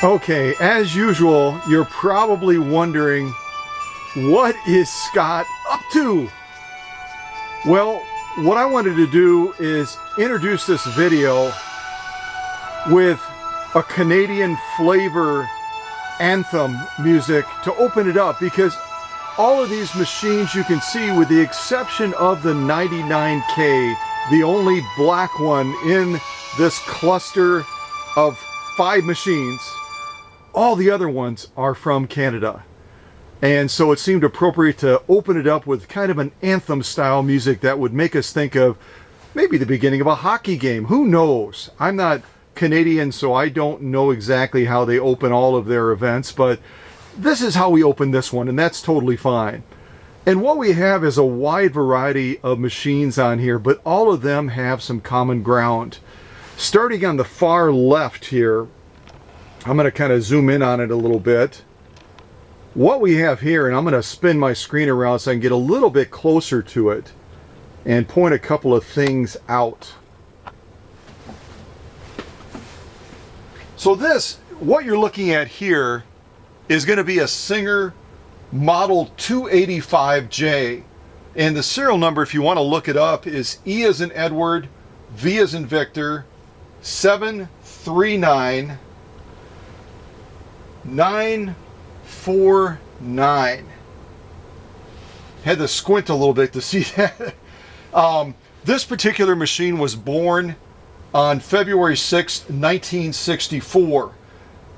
Okay, as usual, you're probably wondering, what is Scott up to? Well, what I wanted to do is introduce this video with a Canadian flavor anthem music to open it up, because all of these machines you can see, with the exception of the 99K, the only black one in this cluster of 5 machines, all the other ones are from Canada. And so it seemed appropriate to open it up with kind of an anthem style music that would make us think of maybe the beginning of a hockey game. Who knows? I'm not Canadian, so I don't know exactly how they open all of their events, but this is how we open this one, and that's totally fine. And what we have is a wide variety of machines on here, but all of them have some common ground. Starting on the far left here, I'm going to kind of zoom in on it a little bit. What we have here, and I'm going to spin my screen around so I can get a little bit closer to it and point a couple of things out. So this, what you're looking at here, is going to be a Singer Model 285J. And the serial number, if you want to look it up, is E as in Edward, V as in Victor, 739-949. Had to squint a little bit to see that. This particular machine was born on February 6, 1964.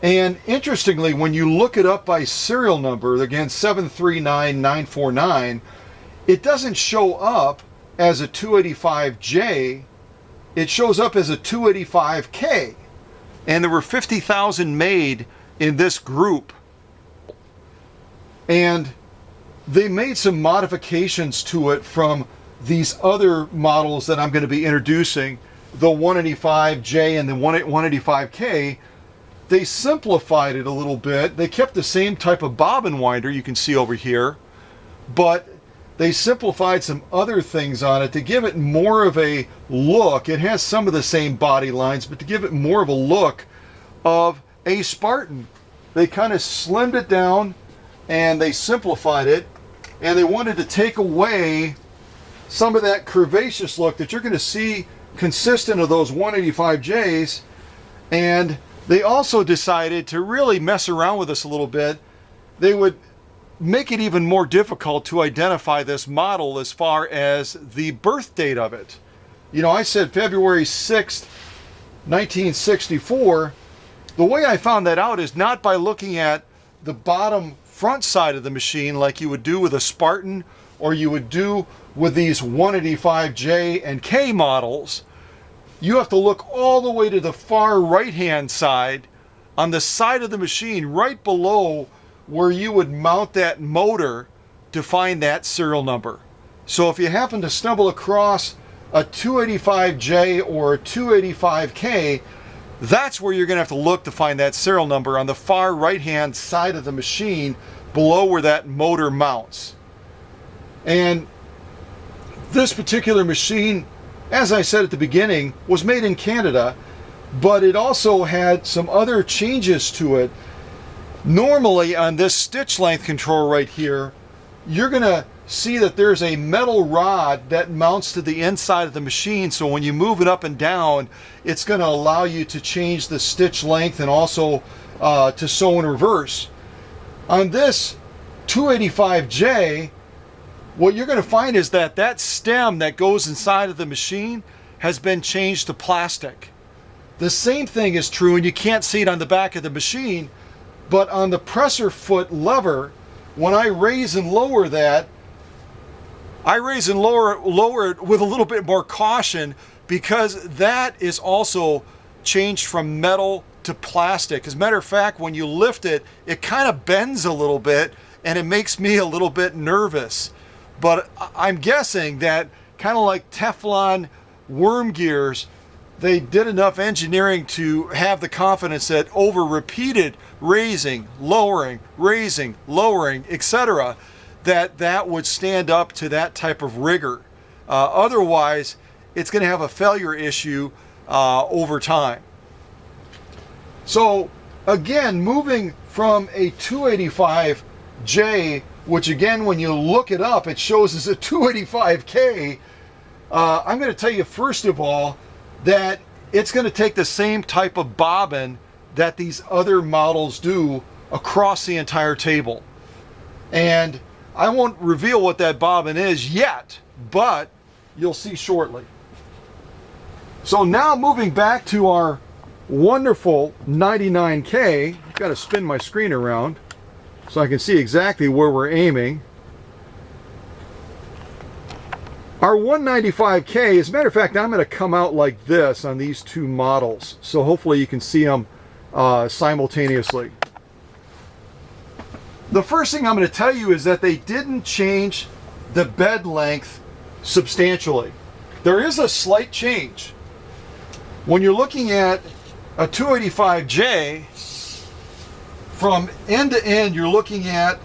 And interestingly, when you look it up by serial number, again 739-949, it doesn't show up as a 285J, it shows up as a 285K. And there were 50,000 made in this group. And they made some modifications to it from these other models that I'm going to be introducing, the 185J and the 185K. They simplified it a little bit. They kept the same type of bobbin winder you can see over here, but they simplified some other things on it to give it more of a look. It has some of the same body lines, but to give it more of a look of a Spartan. They kind of slimmed it down and they simplified it, and they wanted to take away some of that curvaceous look that you're going to see consistent of those 185Js. And they also decided to really mess around with this a little bit. They would make it even more difficult to identify this model as far as the birth date of it. You know, I said February 6th, 1964. The way I found that out is not by looking at the bottom front side of the machine like you would do with a Spartan, or you would do with these 185J and K models. You have to look all the way to the far right hand side, on the side of the machine right below where you would mount that motor, to find that serial number. So if you happen to stumble across a 285J or a 285K, that's where you're going to have to look to find that serial number, on the far right hand side of the machine below where that motor mounts. And this particular machine, as I said at the beginning, was made in Canada, but it also had some other changes to it. Normally on this stitch length control right here, you're going to see that there's a metal rod that mounts to the inside of the machine, so when you move it up and down, it's going to allow you to change the stitch length and also to sew in reverse. On this 285J, what you're going to find is that that stem that goes inside of the machine has been changed to plastic. The same thing is true, and you can't see it on the back of the machine, but on the presser foot lever, when I raise and lower that, I raise and lower it with a little bit more caution, because that is also changed from metal to plastic. As a matter of fact, when you lift it, it kind of bends a little bit, and it makes me a little bit nervous. But I'm guessing that, kind of like Teflon worm gears, they did enough engineering to have the confidence that over repeated raising, lowering, etc., that would stand up to that type of rigor. Otherwise, it's going to have a failure issue over time. So again, moving from a 285J, which again, when you look it up, it shows as a 285K. I'm going to tell you, first of all, that it's going to take the same type of bobbin that these other models do across the entire table. And I won't reveal what that bobbin is yet, but you'll see shortly. So now moving back to our wonderful 99K, I've got to spin my screen around so I can see exactly where we're aiming. Our 195K, as a matter of fact, I'm going to come out like this on these two models, so hopefully you can see them simultaneously. The first thing I'm going to tell you is that they didn't change the bed length substantially. There is a slight change. When you're looking at a 285J, from end to end, you're looking at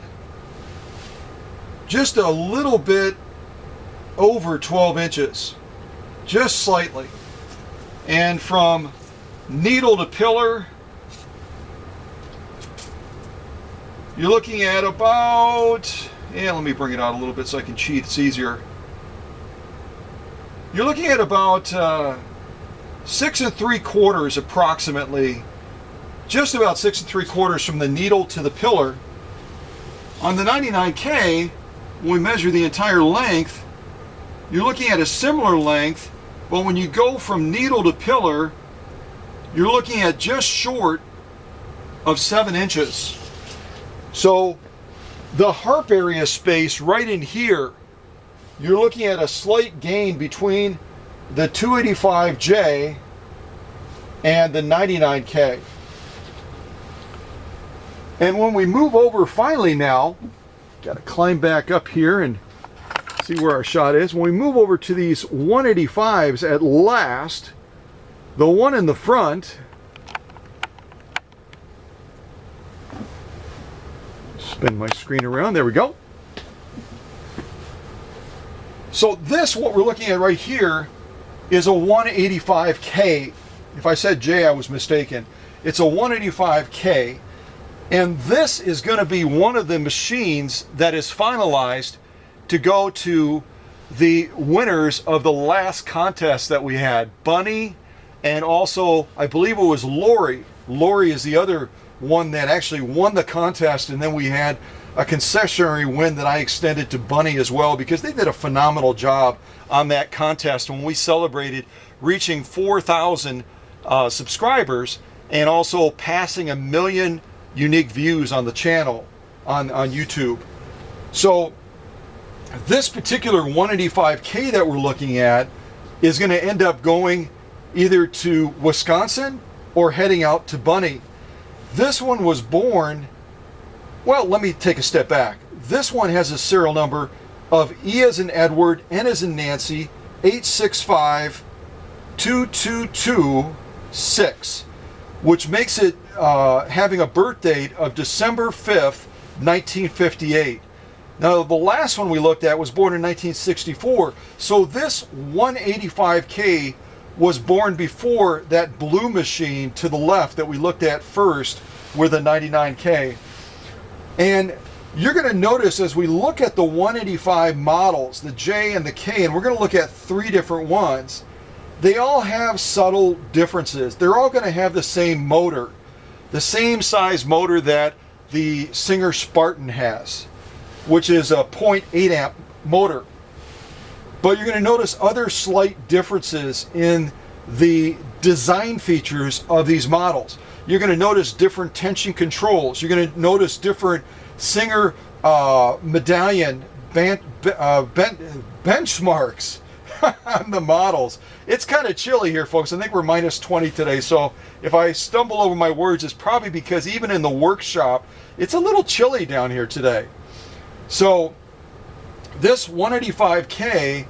just a little bit over 12 inches, just slightly. And from needle to pillar, you're looking at about, let me bring it out a little bit so I can cheat, it's easier. You're looking at about 6 3/4 approximately, just about 6 3/4 from the needle to the pillar. On the 99K, when we measure the entire length, you're looking at a similar length, but when you go from needle to pillar, you're looking at just short of 7 inches. So the harp area space right in here, you're looking at a slight gain between the 285J and the 99K. And when we move over finally now, got to climb back up here and see where our shot is. When we move over to these 185s at last, the one in the front, spin my screen around, there we go. So this, what we're looking at right here, is a 185K. If I said J, I was mistaken. It's a 185K. And this is going to be one of the machines that is finalized to go to the winners of the last contest that we had. Bunny, and also, I believe it was Lori. Lori is the other one that actually won the contest, and then we had a concessionary win that I extended to Bunny as well, because they did a phenomenal job on that contest when we celebrated reaching 4,000 subscribers and also passing 1 million unique views on the channel on YouTube. So this particular 185K that we're looking at is going to end up going either to Wisconsin or heading out to Bunny. This one was born, well, let me take a step back. This one has a serial number of E as in Edward, N as in Nancy, 8652226, which makes it having a birth date of December 5th, 1958. Now, the last one we looked at was born in 1964. So this 185K was born before that blue machine to the left that we looked at first with a 99K. And you're going to notice as we look at the 185 models, the J and the K, and we're going to look at 3 different ones, they all have subtle differences. They're all going to have the same motor, the same size motor that the Singer Spartan has, which is a 0.8 amp motor. But you're going to notice other slight differences in the design features of these models. You're going to notice different tension controls. You're going to notice different Singer medallion benchmarks on the models. It's kind of chilly here, folks. I think we're minus 20 today, so if I stumble over my words, it's probably because even in the workshop, it's a little chilly down here today. So this 185K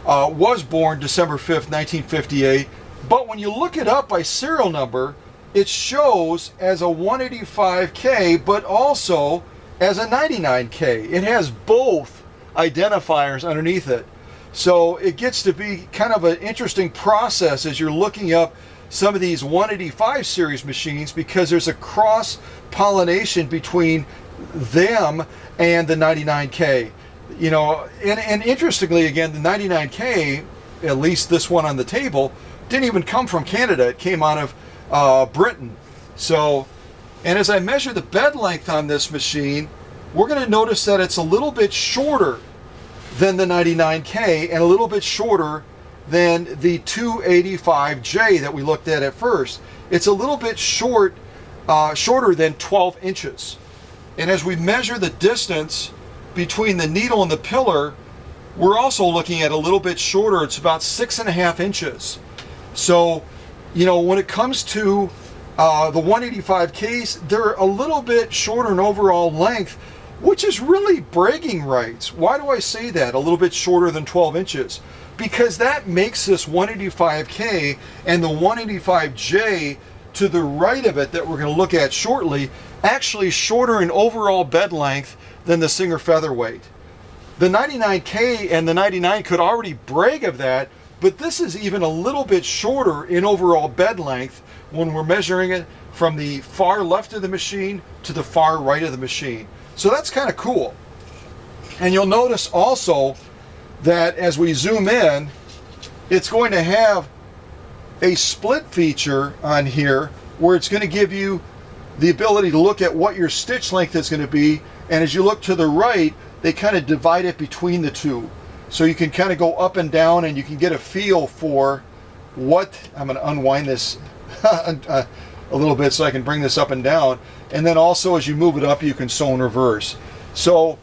was born December 5th, 1958, but when you look it up by serial number, it shows as a 185K, but also as a 99K. It has both identifiers underneath it. So it gets to be kind of an interesting process as you're looking up some of these 185 series machines because there's a cross pollination between them and the 99K. You know, and interestingly, again, the 99K, at least this one on the table, didn't even come from Canada. It came out of Britain. So, and as I measure the bed length on this machine, we're going to notice that it's a little bit shorter than the 99K and a little bit shorter than the 285J that we looked at first. It's a little bit shorter than 12 inches. And as we measure the distance between the needle and the pillar, we're also looking at a little bit shorter. It's about 6.5 inches. So, you know, when it comes to the 185Ks, they're a little bit shorter in overall length, which is really bragging rights. Why do I say that? A little bit shorter than 12 inches. Because that makes this 185K and the 185J to the right of it that we're going to look at shortly actually shorter in overall bed length than the Singer Featherweight. The 99K and the 99 could already brag of that, but this is even a little bit shorter in overall bed length when we're measuring it from the far left of the machine to the far right of the machine. So that's kind of cool. And you'll notice also that as we zoom in, it's going to have a split feature on here where it's going to give you the ability to look at what your stitch length is going to be. And as you look to the right, they kind of divide it between the two. So you can kind of go up and down and you can get a feel for what, I'm going to unwind this a little bit so I can bring this up and down. And then also as you move it up, you can sew in reverse. So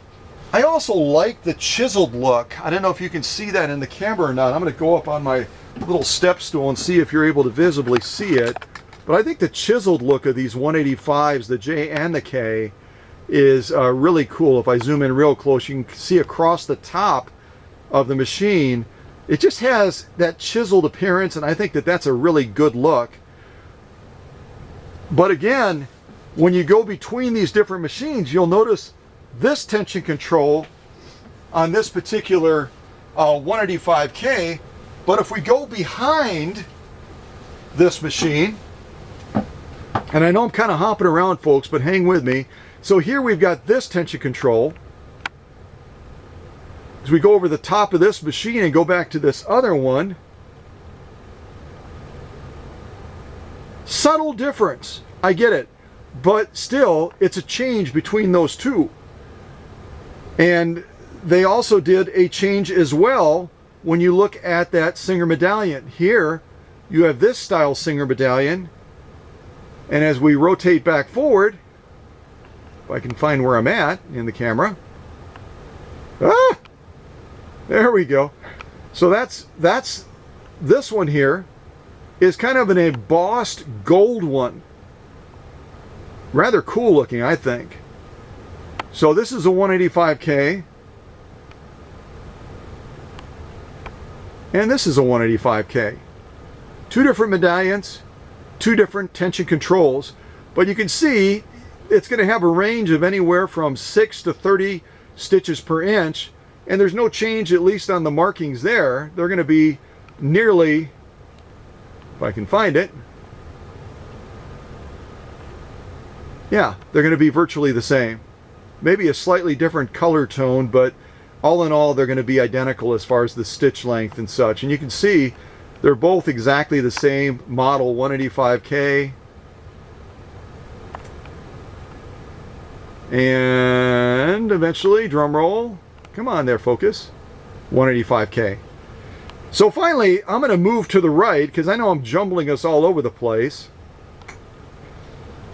I also like the chiseled look. I don't know if you can see that in the camera or not. I'm going to go up on my little step stool and see if you're able to visibly see it. But I think the chiseled look of these 185s, the J and the K, is really cool. If I zoom in real close, you can see across the top of the machine, it just has that chiseled appearance, and I think that that's a really good look. But again, when you go between these different machines, you'll notice this tension control on this particular 185K. But if we go behind this machine, and I know I'm kind of hopping around, folks, but hang with me. So here we've got this tension control. As we go over the top of this machine and go back to this other one, subtle difference, I get it, but still it's a change between those two. And they also did a change as well when you look at that Singer medallion. Here you have this style Singer medallion, and as we rotate back forward, if I can find where I'm at in the camera, there we go. So that's this one here is kind of an embossed gold one. Rather cool looking, I think. So this is a 185K. And this is a 185K. Two different medallions, two different tension controls. But you can see it's going to have a range of anywhere from 6 to 30 stitches per inch. And there's no change, at least on the markings there. They're going to be nearly, if I can find it, yeah, they're going to be virtually the same. Maybe a slightly different color tone, but all in all, they're going to be identical as far as the stitch length and such. And you can see they're both exactly the same model, 185K. And eventually, drum roll, come on there, focus, 185K. So finally, I'm going to move to the right because I know I'm jumbling us all over the place.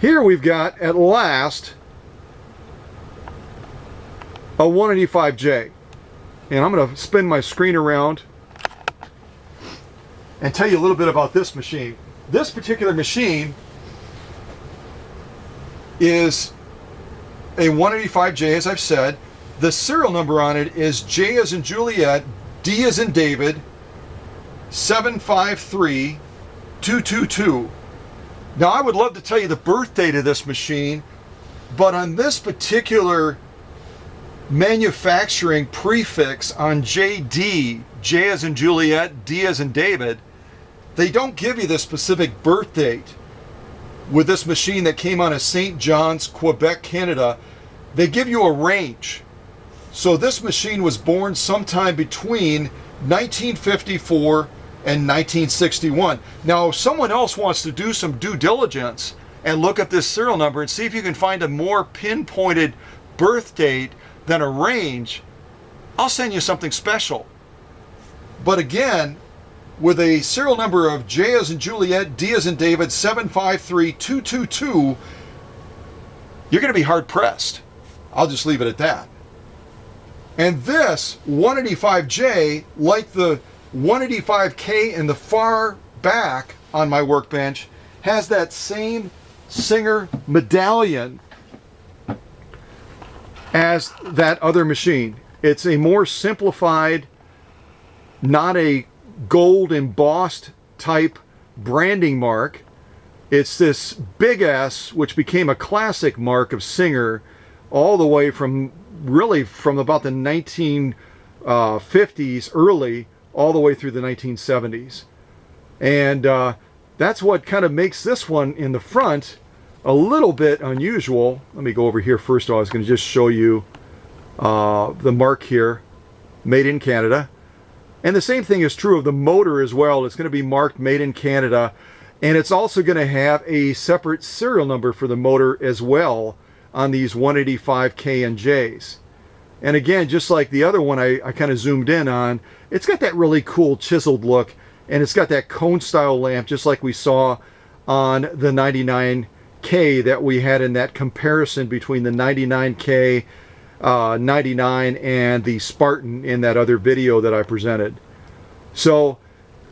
Here we've got, at last, a 185J. And I'm going to spin my screen around and tell you a little bit about this machine. This particular machine is a 185J, as I've said. The serial number on it is J as in Juliet, D as in David, 753222. Now, I would love to tell you the birth date of this machine, but on this particular manufacturing prefix on JD, J as in Juliet, D as in David, they don't give you the specific birth date. With this machine that came out of St. John's, Quebec, Canada, they give you a range. So this machine was born sometime between 1954 and 1961. Now, if someone else wants to do some due diligence and look at this serial number and see if you can find a more pinpointed birth date than a range, I'll send you something special. But again, with a serial number of J as in Juliet, D as in David, 753222, you're going to be hard pressed. I'll just leave it at that. And this 185J, like the 185K in the far back on my workbench, has that same Singer medallion as that other machine. It's a more simplified, not a gold embossed type branding mark. It's this big S, which became a classic mark of Singer all the way from really from about the 1950s early all the way through the 1970s. And that's what kind of makes this one in the front a little bit unusual. Let me go over here first of all. I was going to just show you the mark here, made in Canada. And the same thing is true of the motor as well. It's going to be marked made in Canada, and it's also going to have a separate serial number for the motor as well on these 185K and Js. And again, just like the other one I kind of zoomed in on, it's got that really cool chiseled look, and it's got that cone style lamp just like we saw on the 99K that we had in that comparison between the 99K 99 and the Spartan in that other video that I presented. So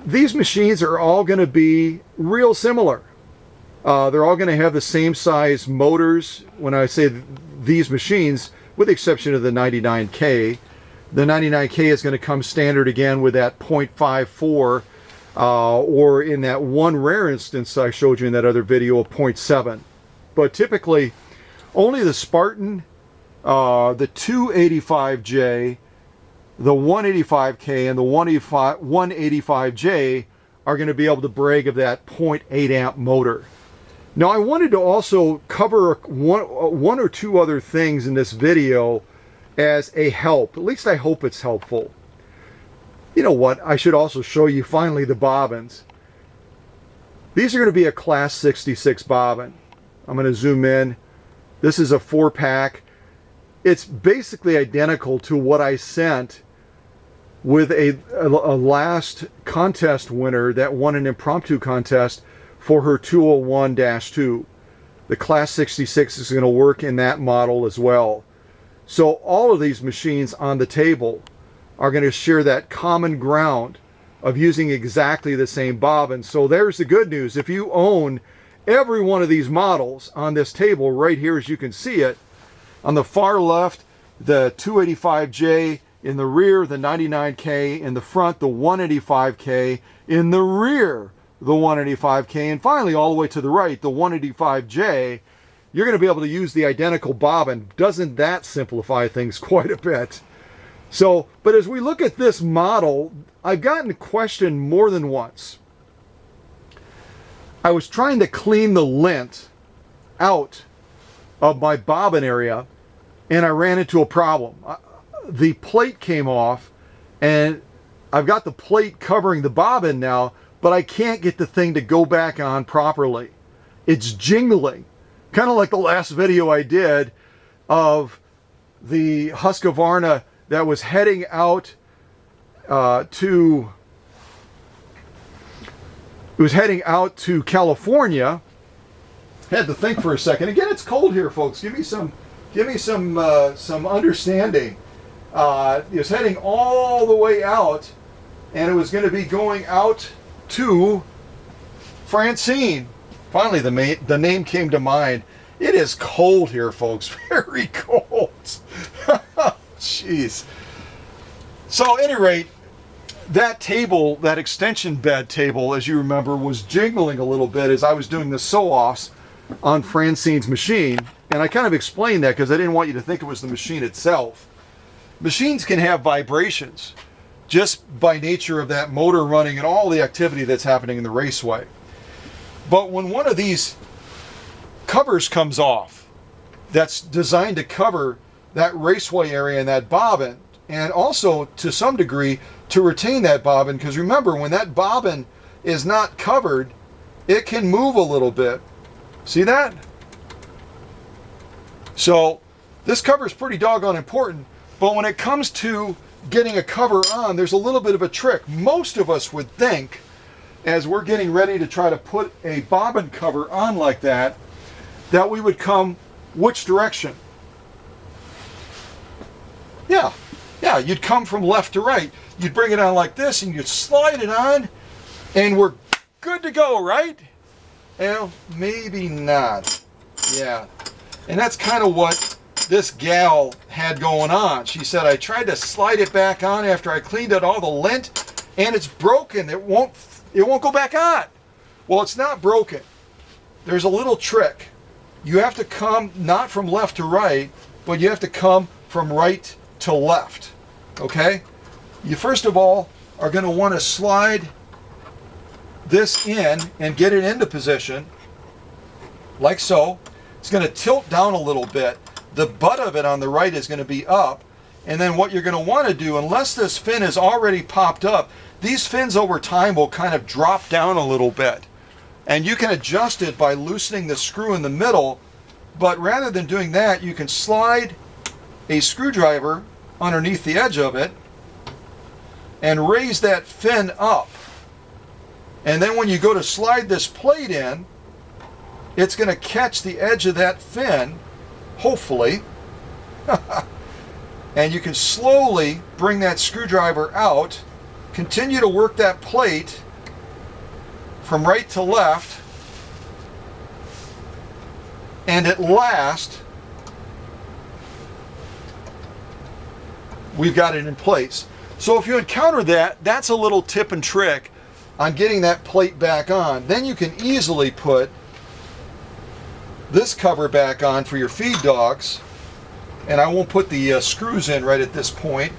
these machines are all going to be real similar. They're all going to have the same size motors. When I say these machines, with the exception of the 99K, the 99K is going to come standard again with that 0.54 or in that one rare instance I showed you in that other video, a 0.7. But typically only the Spartan, the 285J, the 185K, and the 185J are going to be able to brag of that 0.8 amp motor. Now I wanted to also cover one or two other things in this video as a help. At least I hope it's helpful. You know what? I should also show you finally the bobbins. These are going to be a class 66 bobbin. I'm going to zoom in. This is a 4-pack. It's basically identical to what I sent with a last contest winner that won an impromptu contest for her 201-2. The Class 66 is going to work in that model as well. So all of these machines on the table are going to share that common ground of using exactly the same bobbin. So there's the good news. If you own every one of these models on this table right here, as you can see it, on the far left, the 285J, in the rear, the 99K, in the front, the 185K, in the rear, the 185K, and finally all the way to the right, the 185J, you're going to be able to use the identical bobbin. Doesn't that simplify things quite a bit? So, but as we look at this model, I've gotten a question more than once. I was trying to clean the lint out of my bobbin area, and I ran into a problem. The plate came off, and I've got the plate covering the bobbin now, but I can't get the thing to go back on properly. It's jingling, kind of like the last video I did of the Husqvarna that was heading out to California. Had to think for a second. Again, it's cold here, folks. Give me some understanding. It was heading all the way out, and it was going to be going out to Francine. Finally, the name came to mind. It is cold here, folks. Very cold. Jeez. So, at any rate, that table, that extension bed table, as you remember, was jingling a little bit as I was doing the sew-offs on Francine's machine. And I kind of explained that because I didn't want you to think it was the machine itself. Machines can have vibrations, just by nature of that motor running and all the activity that's happening in the raceway. But when one of these covers comes off, that's designed to cover that raceway area and that bobbin, and also to some degree to retain that bobbin, because remember, when that bobbin is not covered, it can move a little bit. See that? So this cover is pretty doggone important, but when it comes to getting a cover on, there's a little bit of a trick. Most of us would think, as we're getting ready to try to put a bobbin cover on like that, that we would come which direction? Yeah, you'd come from left to right. You'd bring it on like this and you'd slide it on and we're good to go, right? Well, maybe not. Yeah. And that's kind of what this gal had going on. She said, I tried to slide it back on after I cleaned out all the lint and it's broken. It won't go back on. Well, it's not broken. There's a little trick. You have to come not from left to right, but you have to come from right to left. Okay? You first of all are going to want to slide this in and get it into position like so. It's going to tilt down a little bit. The butt of it on the right is going to be up. And then what you're going to want to do, unless this fin is already popped up, these fins over time will kind of drop down a little bit. And you can adjust it by loosening the screw in the middle, but rather than doing that, you can slide a screwdriver underneath the edge of it and raise that fin up. And then when you go to slide this plate in, it's going to catch the edge of that fin, hopefully. And you can slowly bring that screwdriver out, continue to work that plate from right to left, and at last, we've got it in place. So if you encounter that, that's a little tip and trick on getting that plate back on. Then you can easily put this cover back on for your feed dogs. And I won't put the screws in right at this point.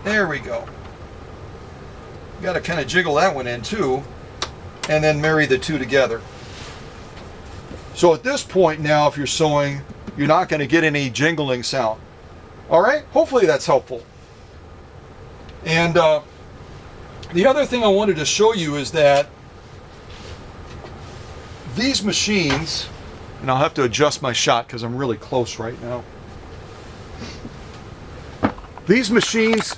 There we go. Got to kind of jiggle that one in too, and then marry the two together. So at this point now, if you're sewing, you're not going to get any jingling sound. All right, hopefully that's helpful. And the other thing I wanted to show you is that these machines, and I'll have to adjust my shot because I'm really close right now. These machines,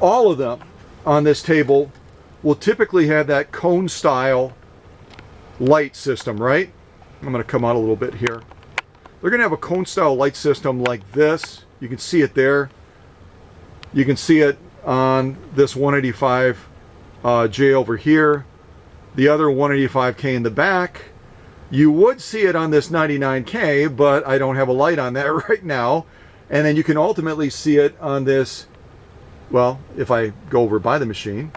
all of them on this table, will typically have that cone style light system, right? I'm going to come out a little bit here. They're going to have a cone style light system like this. You can see it there. You can see it on this 185J over here. The other 185K in the back. You would see it on this 99K, but I don't have a light on that right now. And then you can ultimately see it on this, well, if I go over by the machine,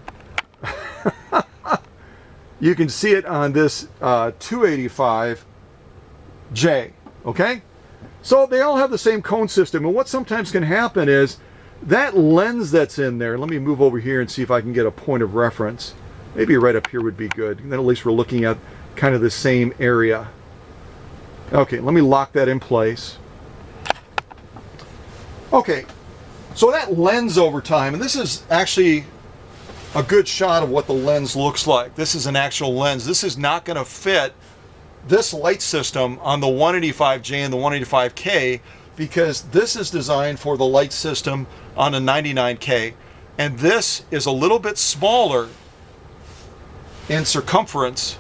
you can see it on this 285J, okay? So they all have the same cone system, and what sometimes can happen is that lens that's in there, let me move over here and see if I can get a point of reference. Maybe right up here would be good, and then at least we're looking at kind of the same area. Okay, let me lock that in place. Okay, so that lens over time, and this is actually a good shot of what the lens looks like. This is an actual lens. This is not going to fit this light system on the 185J and the 185K because this is designed for the light system on a 99K. And this is a little bit smaller in circumference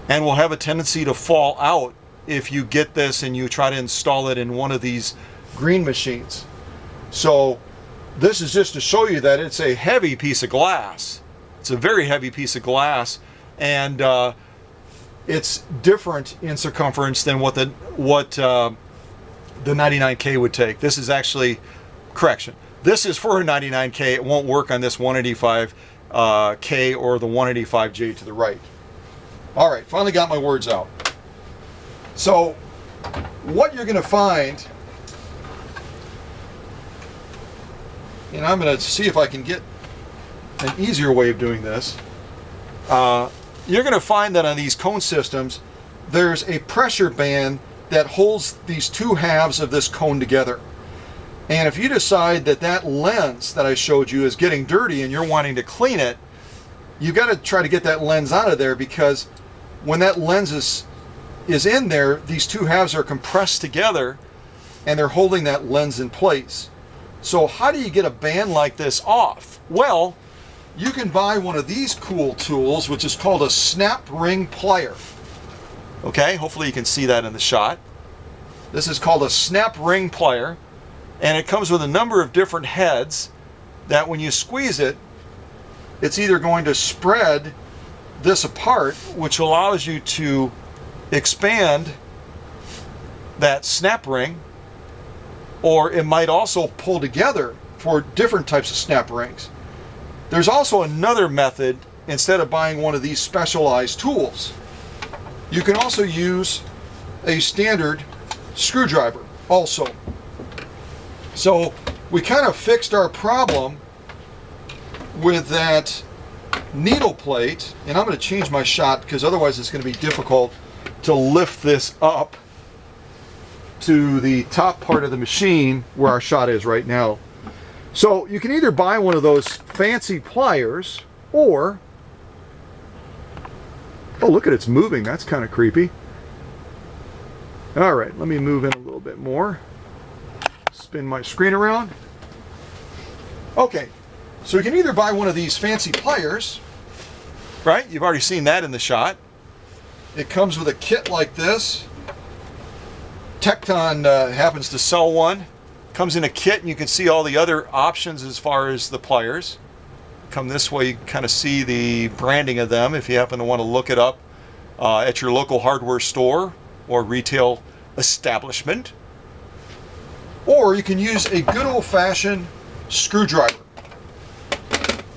and will have a tendency to fall out if you get this and you try to install it in one of these green machines. So this is just to show you that it's a heavy piece of glass. It's a very heavy piece of glass, and it's different in circumference than what the 99K would take. This is actually, correction, this is for a 99K. It won't work on this 185K or the 185J to the right. All right, finally got my words out. So what you're going to find and I'm going to see if I can get an easier way of doing this. You're going to find that on these cone systems, there's a pressure band that holds these two halves of this cone together. And if you decide that that lens that I showed you is getting dirty and you're wanting to clean it, you've got to try to get that lens out of there, because when that lens is in there, these two halves are compressed together and they're holding that lens in place. So how do you get a band like this off? Well, you can buy one of these cool tools, which is called a snap ring plier. Okay, hopefully you can see that in the shot. This is called a snap ring plier, and it comes with a number of different heads that when you squeeze it, it's either going to spread this apart, which allows you to expand that snap ring, or it might also pull together for different types of snap rings. There's also another method. Instead of buying one of these specialized tools, you can also use a standard screwdriver also. So we kind of fixed our problem with that needle plate, and I'm going to change my shot because otherwise it's going to be difficult to lift this up to the top part of the machine where our shot is right now. So you can either buy one of those fancy pliers, or, oh, look at it's moving. That's kind of creepy. All right, let me move in a little bit more. Spin my screen around. Okay, so you can either buy one of these fancy pliers, right? You've already seen that in the shot. It comes with a kit like this. Tecton happens to sell one. Comes in a kit, and you can see all the other options as far as the pliers. Come this way, you can kind of see the branding of them if you happen to want to look it up at your local hardware store or retail establishment. Or you can use a good old-fashioned screwdriver.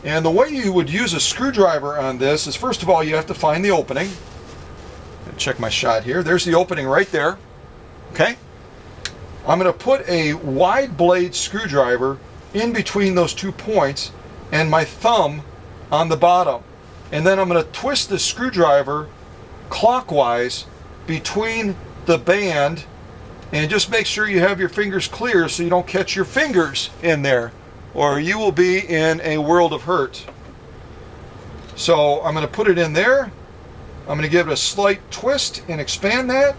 And the way you would use a screwdriver on this is, first of all, you have to find the opening. Check my shot here. There's the opening right there. Okay? I'm going to put a wide blade screwdriver in between those 2 points and my thumb on the bottom. And then I'm going to twist the screwdriver clockwise between the band, and just make sure you have your fingers clear so you don't catch your fingers in there, or you will be in a world of hurt. So I'm going to put it in there. I'm going to give it a slight twist and expand that.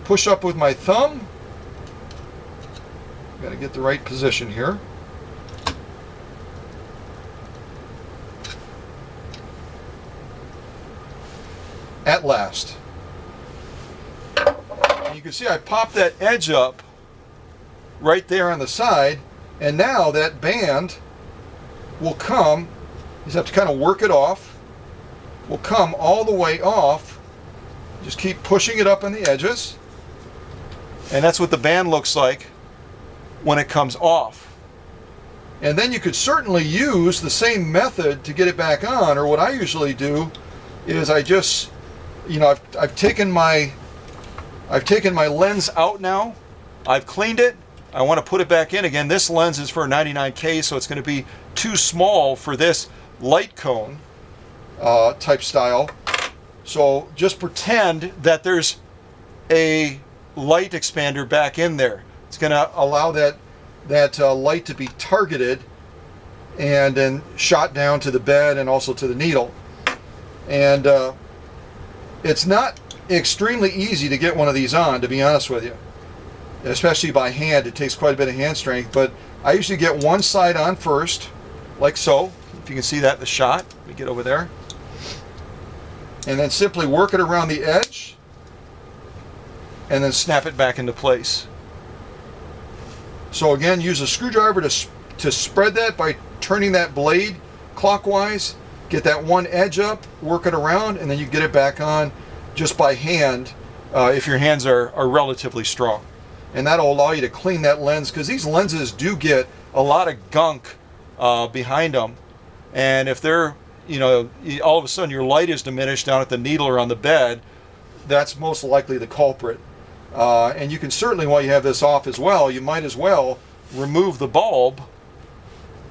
Push up with my thumb. Got to get the right position here. At last. And you can see I popped that edge up right there on the side, and now that band will come, you just have to kind of work it off, will come all the way off. Just keep pushing it up on the edges, and that's what the band looks like when it comes off. And then you could certainly use the same method to get it back on, or what I usually do is I just, I've taken my lens out now. I've cleaned it. I want to put it back in again. This lens is for a 99K, so it's going to be too small for this light cone type style. So just pretend that there's a light expander back in there. It's going to allow that light to be targeted and then shot down to the bed and also to the needle. And it's not extremely easy to get one of these on, to be honest with you, especially by hand. It takes quite a bit of hand strength, but I usually get one side on first, like so. If you can see that in the shot, let me get over there. And then simply work it around the edge and then snap it back into place. So again, use a screwdriver to spread that by turning that blade clockwise, get that one edge up, work it around, and then you get it back on just by hand if your hands are relatively strong. And that'll allow you to clean that lens, because these lenses do get a lot of gunk behind them. And if they're, all of a sudden your light is diminished down at the needle or on the bed, that's most likely the culprit. And you can certainly, while you have this off as well, you might as well remove the bulb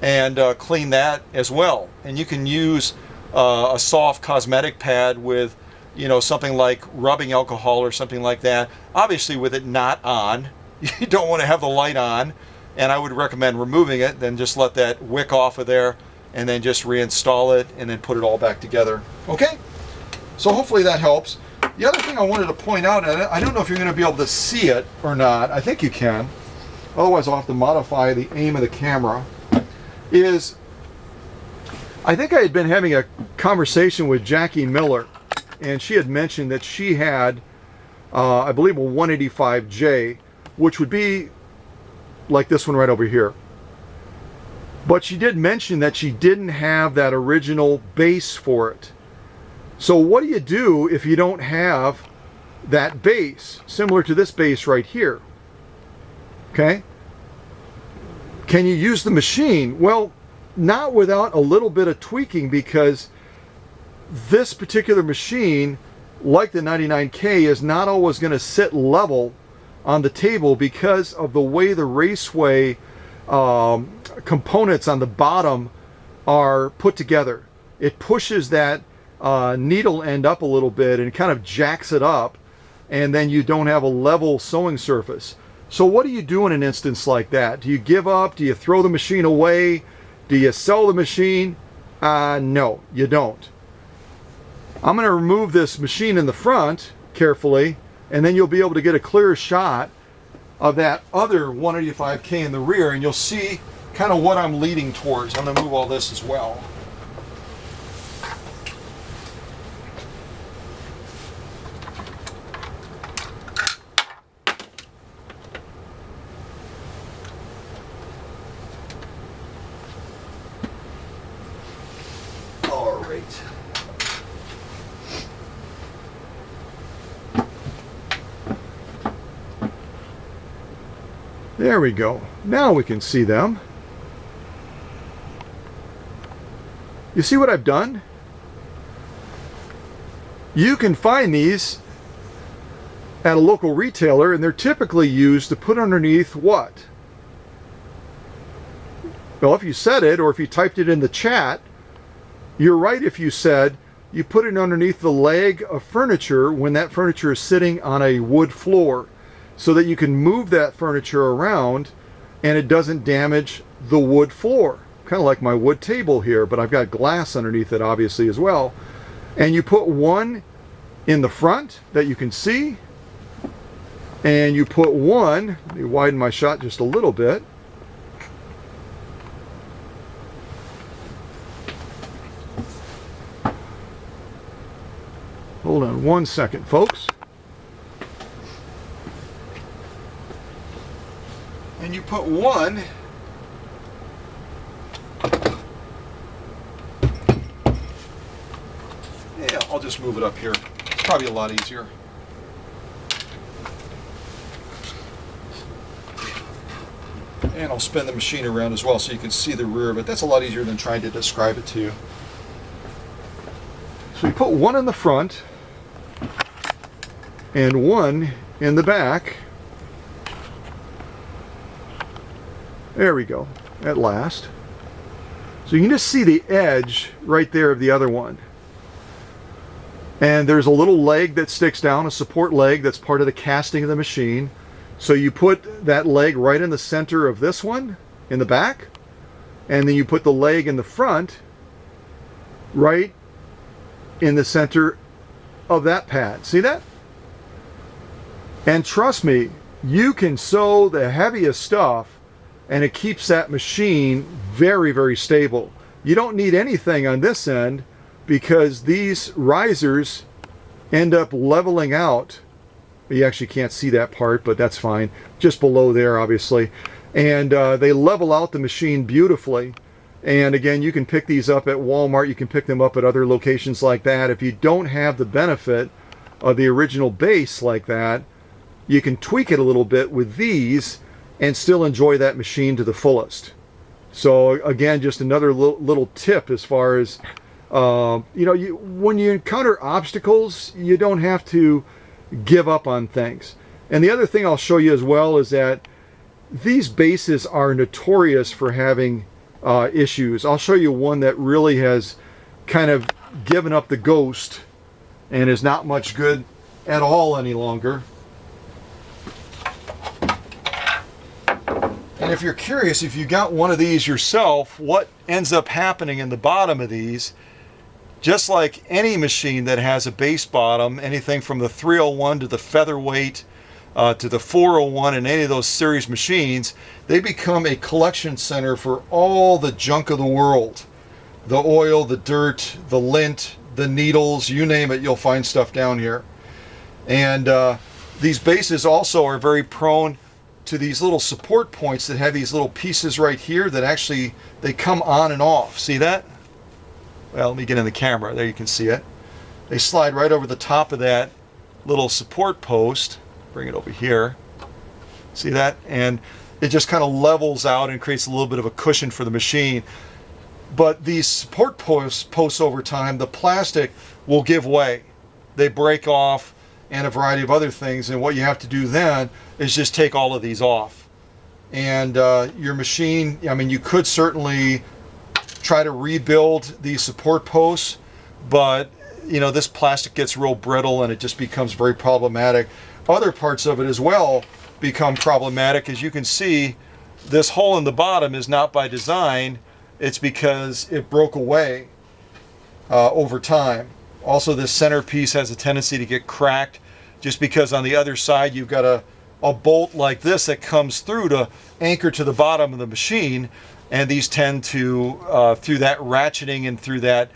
and clean that as well. And you can use a soft cosmetic pad with, you know, something like rubbing alcohol or something like that. Obviously with it not on. You don't want to have the light on, and I would recommend removing it, then just let that wick off of there and then just reinstall it and then put it all back together. Okay, so hopefully that helps. The other thing I wanted to point out, and I don't know if you're going to be able to see it or not, I think you can, otherwise I'll have to modify the aim of the camera, is I think I had been having a conversation with Jackie Miller, and she had mentioned that she had, I believe, a 185J, which would be like this one right over here. But she did mention that she didn't have that original base for it. So what do you do if you don't have that base, similar to this base right here? Okay? Can you use the machine? Well, not without a little bit of tweaking, because this particular machine, like the 99K, is not always going to sit level on the table because of the way the raceway components on the bottom are put together. It pushes that needle end up a little bit and kind of jacks it up, and then you don't have a level sewing surface. So what do you do in an instance like that? Do you give up? Do you throw the machine away? Do you sell the machine? No, you don't. I'm going to remove this machine in the front carefully, and then you'll be able to get a clear shot of that other 185K in the rear, and you'll see kind of what I'm leading towards. I'm going to move all this as well. All right. There we go. Now we can see them. You see what I've done? You can find these at a local retailer, and they're typically used to put underneath what? Well, if you said it, or if you typed it in the chat, you're right if you said you put it underneath the leg of furniture when that furniture is sitting on a wood floor, so that you can move that furniture around and it doesn't damage the wood floor. Kind of like my wood table here, but I've got glass underneath it obviously as well. And you put one in the front that you can see, and you put one, let me widen my shot just a little bit. Hold on one second, folks. And you put one I'll just move it up here. It's probably a lot easier. And I'll spin the machine around as well so you can see the rear of it. That's a lot easier than trying to describe it to you. So you put one in the front and one in the back. There we go, at last. So you can just see the edge right there of the other one. And there's a little leg that sticks down, a support leg that's part of the casting of the machine. So you put that leg right in the center of this one in the back, and then you put the leg in the front right in the center of that pad. See that? And trust me, you can sew the heaviest stuff and it keeps that machine very, very stable. You don't need anything on this end because these risers end up leveling out. You actually can't see that part, but that's fine. Just below there, obviously. And they level out the machine beautifully. And again, you can pick these up at Walmart. You can pick them up at other locations like that. If you don't have the benefit of the original base like that, you can tweak it a little bit with these and still enjoy that machine to the fullest. So again, just another little tip as far as, when you encounter obstacles, you don't have to give up on things. And the other thing I'll show you as well is that these bases are notorious for having issues. I'll show you one that really has kind of given up the ghost and is not much good at all any longer. And if you're curious, if you got one of these yourself, what ends up happening in the bottom of these, just like any machine that has a base bottom, anything from the 301 to the featherweight to the 401 and any of those series machines, they become a collection center for all the junk of the world. The oil, the dirt, the lint, the needles, you name it, you'll find stuff down here. And these bases also are very prone to these little support points that have these little pieces right here that actually, they come on and off. See that? Well, let me get in the camera. There you can see it. They slide right over the top of that little support post. Bring it over here. See that? And it just kind of levels out and creates a little bit of a cushion for the machine. But these support posts over time, the plastic will give way. They break off and a variety of other things. And what you have to do then is just take all of these off. And your machine, I mean, you could certainly try to rebuild these support posts, but you know, this plastic gets real brittle and it just becomes very problematic. Other parts of it as well become problematic. As you can see, this hole in the bottom is not by design. It's because it broke away over time. Also, this centerpiece has a tendency to get cracked just because on the other side you've got a bolt like this that comes through to anchor to the bottom of the machine, and these tend to, through that ratcheting and through that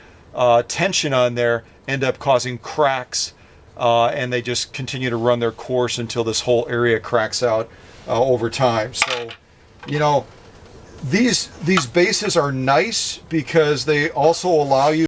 tension on there, end up causing cracks, and they just continue to run their course until this whole area cracks out over time. So, you know, these bases are nice because they also allow you